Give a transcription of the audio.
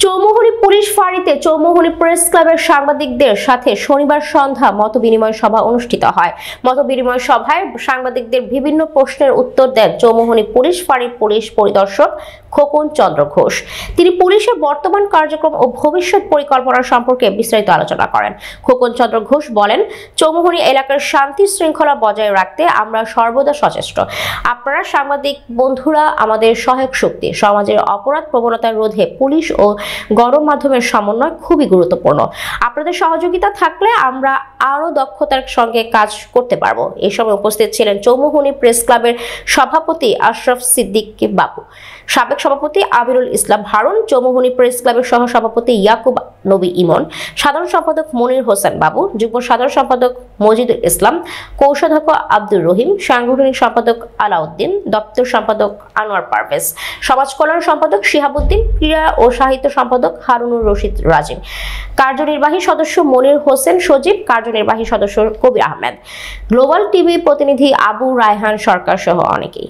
Chowmuhani police ফাঁড়িতে Chowmuhani press ক্লাবের সাংবাদিকদের সাথে শনিবার সন্ধ্যা মতবিনিময় সভা অনুষ্ঠিত হয়। মতবিনিময় সভায় সাংবাদিকদের বিভিন্ন প্রশ্নের উত্তর দেন চৌমুহনী পুলিশ ফাঁড়ির পুলিশ পরিদর্শক খোকন চন্দ্র ঘোষ। তিনি পুলিশের বর্তমান কার্যক্রম ও ভবিষ্যৎ পরিকল্পনা সম্পর্কে বিস্তারিত আলোচনা করেন। খোকন চন্দ্র ঘোষ বলেন, চৌমুহনী এলাকার শান্তি শৃঙ্খলা বজায় রাখতে আমরা সর্বদা সচেষ্ট। আপনারা সাংবাদিক বন্ধুরা আমাদের সহায়ক শক্তি। সমাজের অপরাধ প্রবণতা রোধে পুলিশ ও গণমাধ্যমের সমন্বয় খুবই গুরুত্বপূর্ণ। আপনাদের সহযোগিতা থাকলে আমরা আরো দক্ষতার সঙ্গে কাজ করতে পারবো। এই সময় উপস্থিত ছিলেন চৌমুহনী প্রেস ক্লাবের সভাপতি আশরাফ সিদ্দিক বাবু, সাবেক সভাপতি আমিরুল ইসলাম হারুন, চৌমুহনী প্রেস ক্লাবের সহ সভাপতি ইয়াকুব নবী ইমন, সাধারণ সম্পাদক মনির হোসেন বাবু, যুগ্ম সাধারণ সম্পাদক মজিদুল ইসলাম, কোষাধ্যক্ষ আব্দুর রহিম, সাংগঠনিক সম্পাদক আলাউদ্দিন, দপ্তর সম্পাদক আনোয়ার পারভেজ, সমাজ কল্যাণ সম্পাদক শিহাবুদ্দিন, ক্রীড়া ও সাহিত্য সম্পাদক হারুনুর রশিদ রাজিম, কার্যনির্বাহী সদস্য মনির হোসেন সজীব, কার্যনির্বাহী সদস্য কবির আহমেদ, গ্লোবাল টিভি প্রতিনিধি আবু রায়হান সরকার সহ অনেকেই।